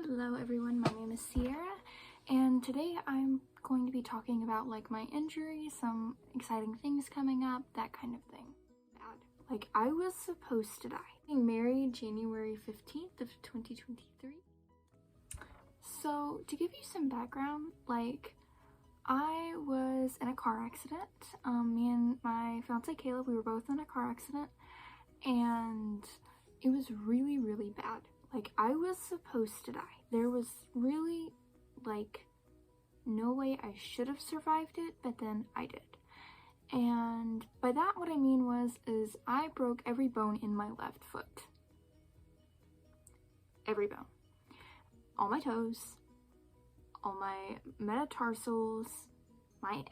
Hello everyone, my name is Sierra, and today I'm going to be talking about like my injury, some exciting things coming up, that kind of thing. Like I was supposed to die. Getting married January 15th of 2023. So to give you some background, like I was in a car accident. Me and my fiance Caleb, we were both in a car accident, and it was really bad. Like, I was supposed to die. There was really, like, no way I should have survived it, but then I did. And by that, what I mean is I broke every bone in my left foot. Every bone. All my toes, all my metatarsals,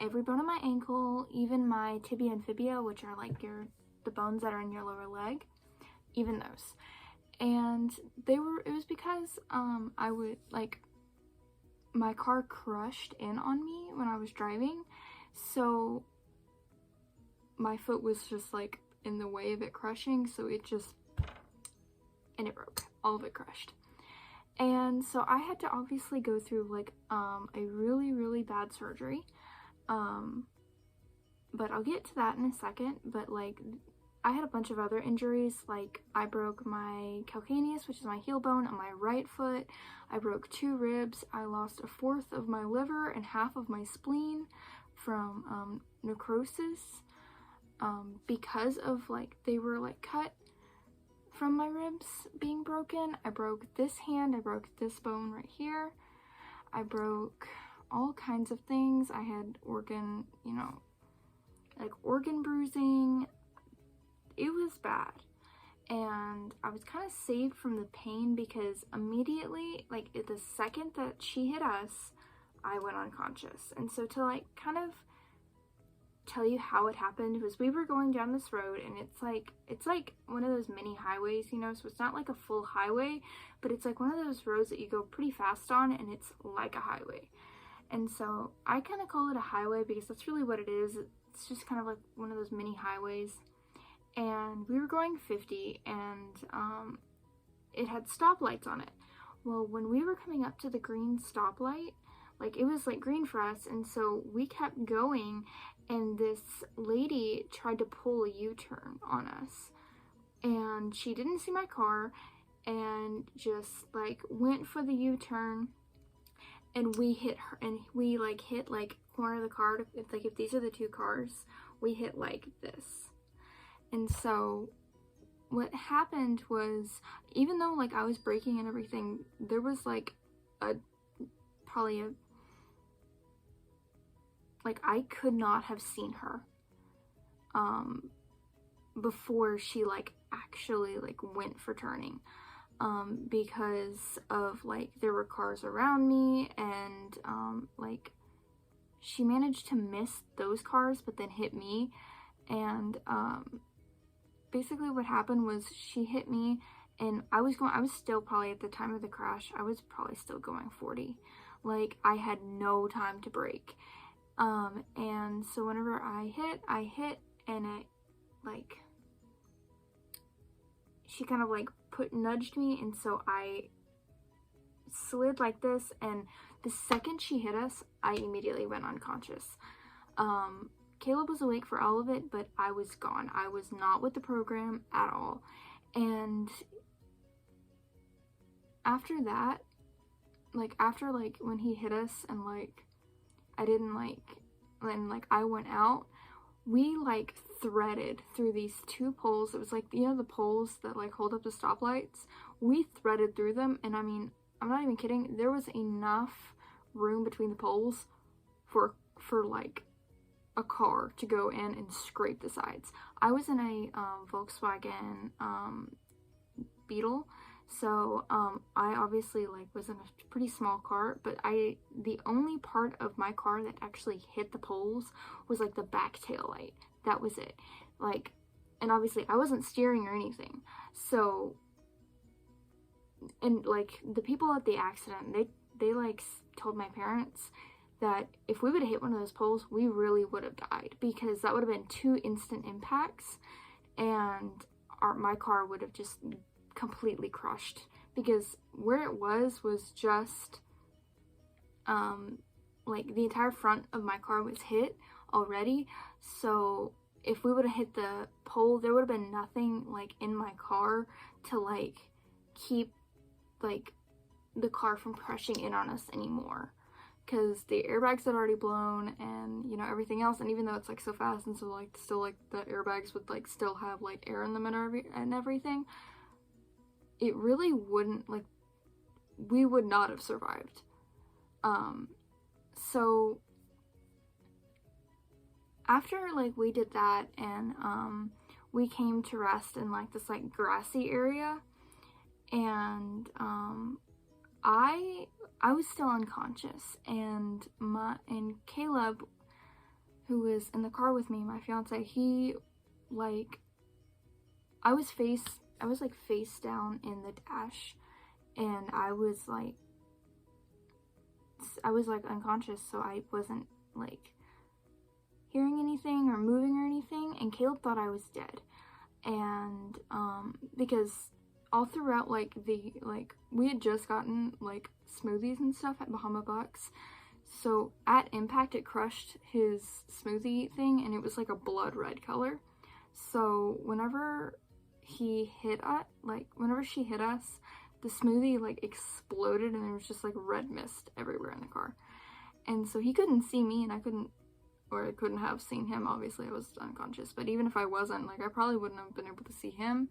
every bone in my ankle, even my tibia and fibia, which are like the bones that are in your lower leg, even those. And it was because my car crushed in on me when I was driving, so my foot was just like in the way of it crushing, so it broke. All of it crushed. And so I had to obviously go through like a really bad surgery, but I'll get to that in a second. But like, I had a bunch of other injuries. Like I broke my calcaneus, which is my heel bone, on my right foot. I broke 2 ribs. I lost 1/4 of my liver and 1/2 of my spleen from necrosis, because of like they were like cut from my ribs being broken. I broke this hand. I broke this bone right here. I broke all kinds of things. I had organ bruising. It was bad, and I was kind of saved from the pain because immediately, like the second that she hit us, I went unconscious. And so to like kind of tell you how it happened was, we were going down this road, and it's like one of those mini highways, so it's not like a full highway, but it's like one of those roads that you go pretty fast on, and it's like a highway. And so I kind of call it a highway because that's really what it is. It's just kind of like one of those mini highways. And we were going 50, and it had stoplights on it. Well, when we were coming up to the green stoplight, like it was like green for us, and so we kept going, and this lady tried to pull a U-turn on us, and she didn't see my car and just like went for the U-turn, and we hit her, and we like hit like corner of the car. If these are the 2 cars, we hit like this. And so what happened was, even though like I was braking and everything, there was like I could not have seen her before she like actually like went for turning, because of like there were cars around me, and like she managed to miss those cars but then hit me. And basically what happened was, she hit me, and I was still probably, at the time of the crash, I was probably still going 40. Like I had no time to brake. And so whenever I hit, and it like, she kind of like nudged me, and so I slid like this, and the second she hit us, I immediately went unconscious. Caleb was awake for all of it, but I was gone. I was not with the program at all. And after that, like after like when he hit us, and like I didn't like, and like I went out, we like threaded through these 2 poles. It was like, the poles that like hold up the stoplights. We threaded through them, and I mean, I'm not even kidding, there was enough room between the poles for like a car to go in and scrape the sides. I was in a Volkswagen Beetle, so I obviously like was in a pretty small car, but the only part of my car that actually hit the poles was like the back tail light. That was it. Like, and obviously I wasn't steering or anything. So, and like the people at the accident, they like told my parents that if we would have hit one of those poles, we really would have died, because that would have been 2 instant impacts, and my car would have just completely crushed because where it was just like the entire front of my car was hit already. So if we would have hit the pole, there would have been nothing like in my car to like keep like the car from crushing in on us anymore, because the airbags had already blown, and you know, everything else. And even though it's like so fast, and so like still like the airbags would like still have like air in them and everything, it really wouldn't, like, we would not have survived. So after like we did that, and we came to rest in like this like grassy area, and I was still unconscious, and Caleb, who was in the car with me, my fiance, he like I was like face down in the dash, and I was like unconscious, so I wasn't like hearing anything or moving or anything, and Caleb thought I was dead. And because all throughout like we had just gotten like smoothies and stuff at Bahama Bucks, so at impact it crushed his smoothie thing, and it was like a blood red color. So whenever she hit us, the smoothie like exploded, and there was just like red mist everywhere in the car. And so he couldn't see me, and I couldn't have seen him. Obviously I was unconscious, but even if I wasn't, like, I probably wouldn't have been able to see him.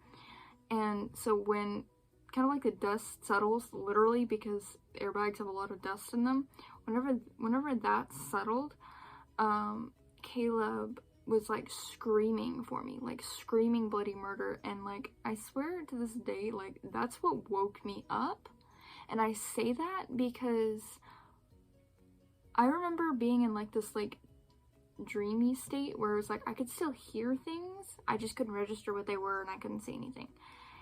And so when kind of like the dust settles, literally, because airbags have a lot of dust in them, whenever that settled, Caleb was like screaming for me, like screaming bloody murder. And like, I swear to this day, like, that's what woke me up. And I say that because I remember being in like this like dreamy state where it was like I could still hear things, I just couldn't register what they were, and I couldn't see anything.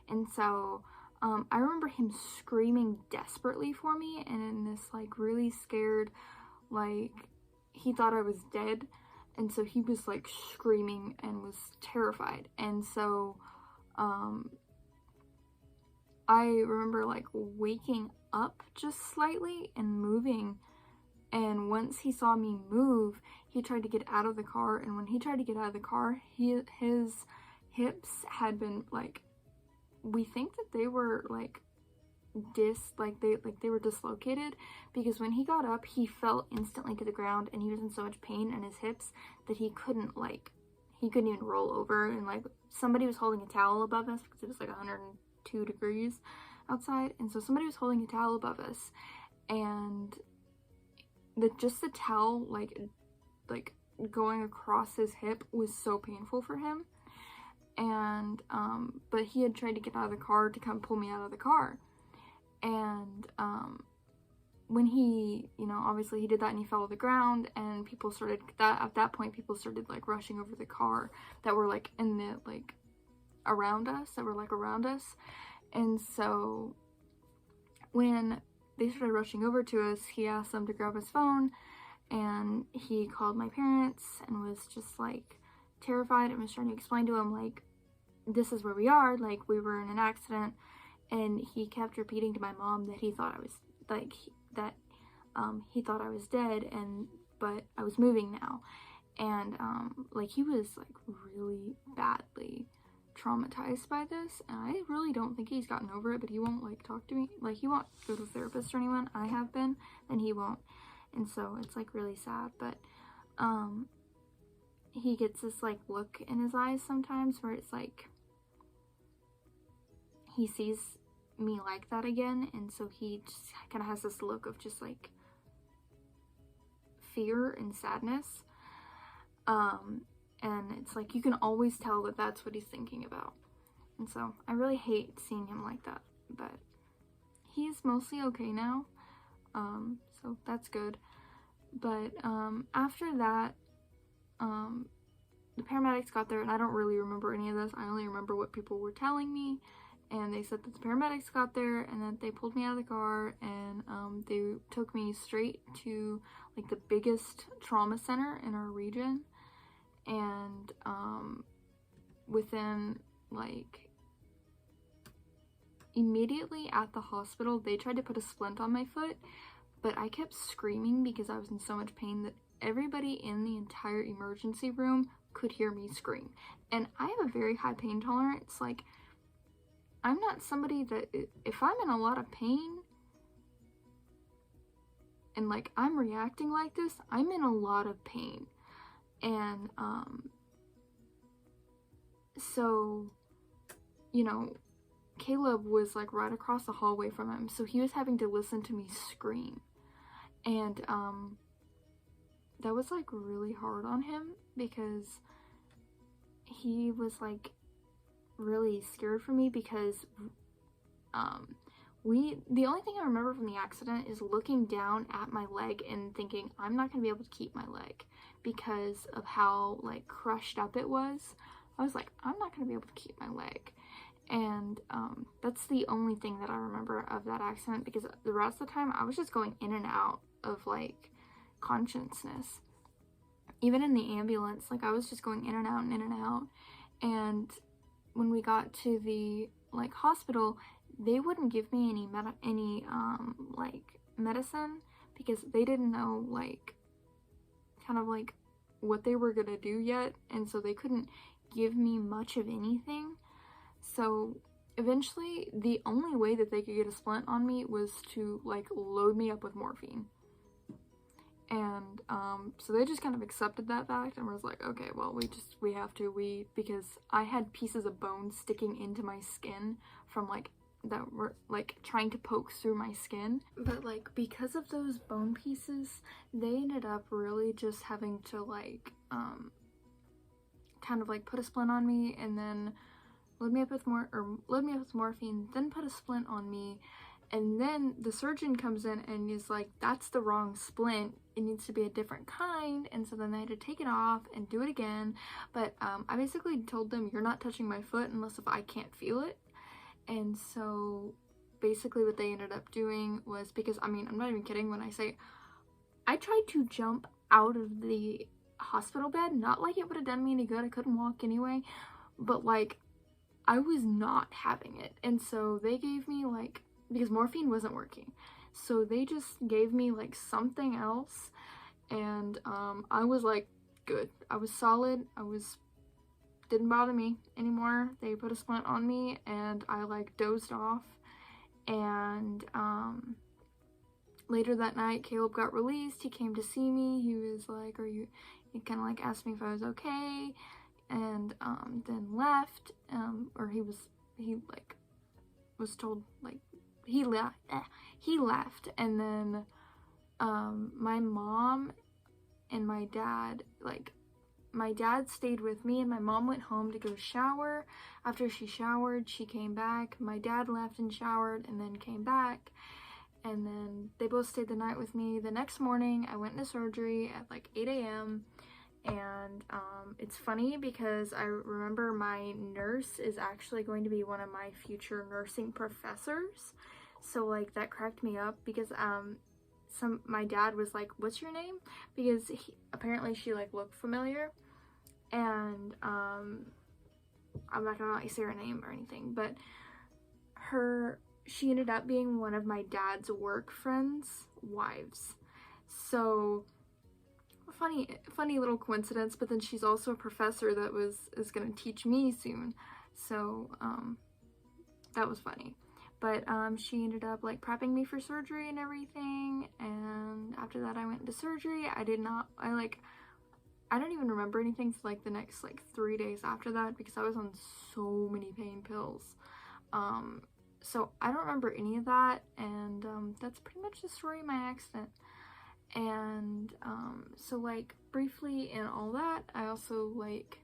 And so I remember him screaming desperately for me, and in this like really scared, like, he thought I was dead, and so he was like screaming and was terrified. And so I remember like waking up just slightly and moving, and once he saw me move, he tried to get out of the car. And when he tried to get out of the car, his hips had been like, we think that they were like they were dislocated, because when he got up, he fell instantly to the ground, and he was in so much pain in his hips that he couldn't even roll over. And like, somebody was holding a towel above us, because it was like 102 degrees outside, and so somebody was holding a towel above us, and just the towel like going across his hip was so painful for him. And but he had tried to get out of the car to come pull me out of the car. And when he, you know, obviously he did that, and he fell to the ground, and people started at that point people started like rushing over the car that were like in the like around us. And so when they started rushing over to us, he asked them to grab his phone, and he called my parents and was just like terrified, and was trying to explain to them like, this is where we are, like, we were in an accident. And he kept repeating to my mom that he thought I was like he thought I was dead, but I was moving now. And like, he was like really badly traumatized by this, and I really don't think he's gotten over it. But he won't like talk to me, like, he won't go to a therapist or anyone. I have been, and he won't. And so it's like really sad. But he gets this like look in his eyes sometimes where it's like he sees me like that again, and so he just kind of has this look of just like fear and sadness. And it's like, you can always tell that that's what he's thinking about. And so I really hate seeing him like that, but he's mostly okay now. So that's good. But after that, the paramedics got there, and I don't really remember any of this. I only remember what people were telling me. And they said that the paramedics got there, and that they pulled me out of the car, and they took me straight to like the biggest trauma center in our region. And within like, immediately at the hospital, they tried to put a splint on my foot, but I kept screaming because I was in so much pain that everybody in the entire emergency room could hear me scream. And I have a very high pain tolerance. Like, I'm not somebody that, if I'm in a lot of pain and like I'm reacting like this, I'm in a lot of pain. And so, you know, Caleb was like right across the hallway from him, so he was having to listen to me scream. And that was like really hard on him because he was like really scared for me because the only thing I remember from the accident is looking down at my leg and thinking I'm not gonna be able to keep my leg because of how like crushed up it was. I was like, I'm not gonna be able to keep my leg. And that's the only thing that I remember of that accident, because the rest of the time I was just going in and out of like consciousness. Even in the ambulance, like I was just going in and out and in and out. And when we got to the like hospital, they wouldn't give me any like medicine because they didn't know like kind of like what they were gonna do yet, and so they couldn't give me much of anything. So eventually the only way that they could get a splint on me was to like load me up with morphine. And so they just kind of accepted that fact and was like, okay, well, we have to, because I had pieces of bone sticking into my skin from like that were like trying to poke through my skin. But like because of those bone pieces, they ended up really just having to like kind of like put a splint on me and then load me up with morphine, then put a splint on me. And then the surgeon comes in and is like, that's the wrong splint. It needs to be a different kind. And so then they had to take it off and do it again. But I basically told them, you're not touching my foot unless if I can't feel it. And so basically what they ended up doing was, because I mean, I'm not even kidding when I say I tried to jump out of the hospital bed. Not like it would have done me any good. I couldn't walk anyway. But like, I was not having it. And so they gave me like, because morphine wasn't working, so they just gave me like something else, and I was like good. I was solid. Didn't bother me anymore. They put a splint on me and I like dozed off. And later that night Caleb got released. He came to see me. He was like, he kind of like asked me if I was okay, and then left. Or he like was told like he left. And then my mom and my dad, like my dad stayed with me and my mom went home to go shower. After she showered, she came back. My dad left and showered and then came back, and then they both stayed the night with me. The next morning I went into surgery at like 8 a.m. and it's funny because I remember my nurse is actually going to be one of my future nursing professors. So like that cracked me up because my dad was like, what's your name? Because apparently she like looked familiar, and I'm not gonna like say her name or anything, but she ended up being one of my dad's work friends' wives. So funny little coincidence. But then she's also a professor that is gonna teach me soon, so that was funny. But she ended up like prepping me for surgery and everything, and after that I went into surgery. I don't even remember anything for like the next like 3 days after that because I was on so many pain pills. So I don't remember any of that, and that's pretty much the story of my accident. And so like briefly in all that, I also like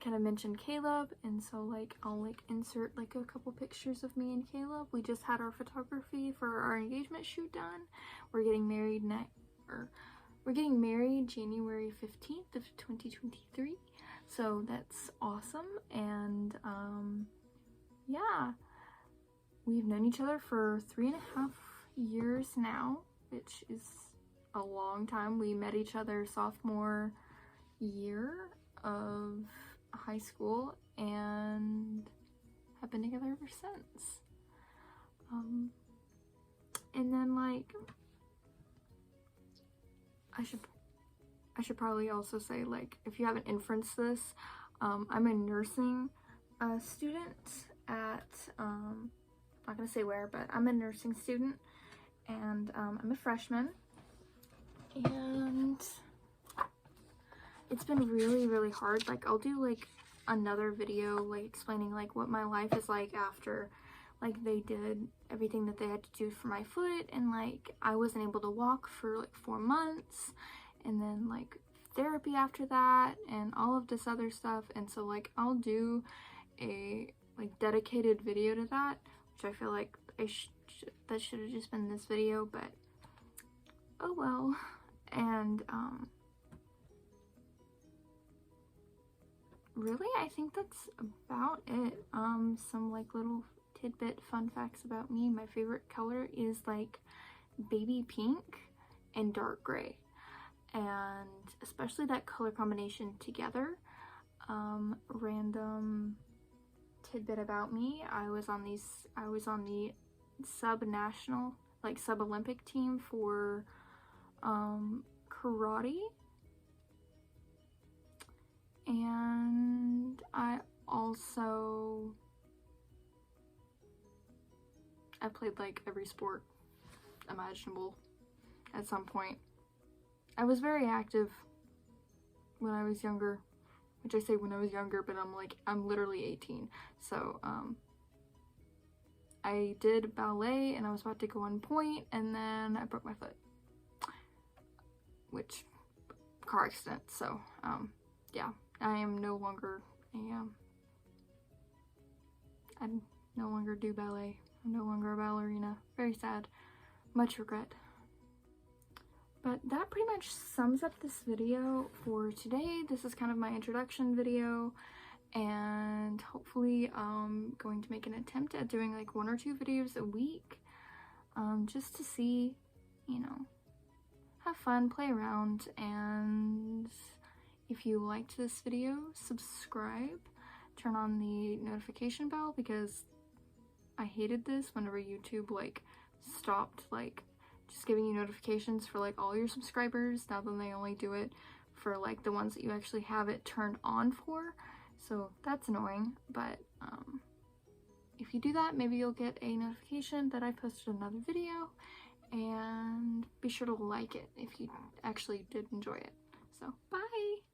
kind of mentioned Caleb, and so like I'll like insert like a couple pictures of me and Caleb. We just had our photography for our engagement shoot done. We're getting married January 15th of 2023, so that's awesome. And yeah, we've known each other for 3.5 years now, which is a long time. We met each other sophomore year of high school and have been together ever since. And then like I should probably also say, like, if you haven't inferenced this, I'm a nursing student at I'm not gonna say where, but I'm a nursing student, and I'm a freshman, and it's been really hard. Like, I'll do like another video like explaining like what my life is like after like they did everything that they had to do for my foot, and like I wasn't able to walk for like 4 months, and then like therapy after that and all of this other stuff. And so like I'll do a like dedicated video to that, which I feel like that should have just been this video, but oh well. And really, I think that's about it. Some like little tidbit fun facts about me. My favorite color is like baby pink and dark gray, and especially that color combination together. Random tidbit about me, I was on the sub-national, like sub-Olympic team for karate, and I played like every sport imaginable at some point. I was very active when I was younger, which I say when I was younger, but I'm literally 18. So I did ballet, and I was about to go on point, and then I broke my foot, which car accident. So yeah, I am no longer I no longer do ballet. I'm no longer a ballerina. Very sad. Much regret. But that pretty much sums up this video for today. This is kind of my introduction video, and hopefully I'm going to make an attempt at doing like 1 or 2 videos a week, just to see, you know, have fun, play around. And if you liked this video, subscribe, turn on the notification bell, because I hated this whenever YouTube like stopped like just giving you notifications for like all your subscribers. Now then they only do it for like the ones that you actually have it turned on for, so that's annoying. But if you do that, maybe you'll get a notification that I posted another video, and be sure to like it if you actually did enjoy it. So bye!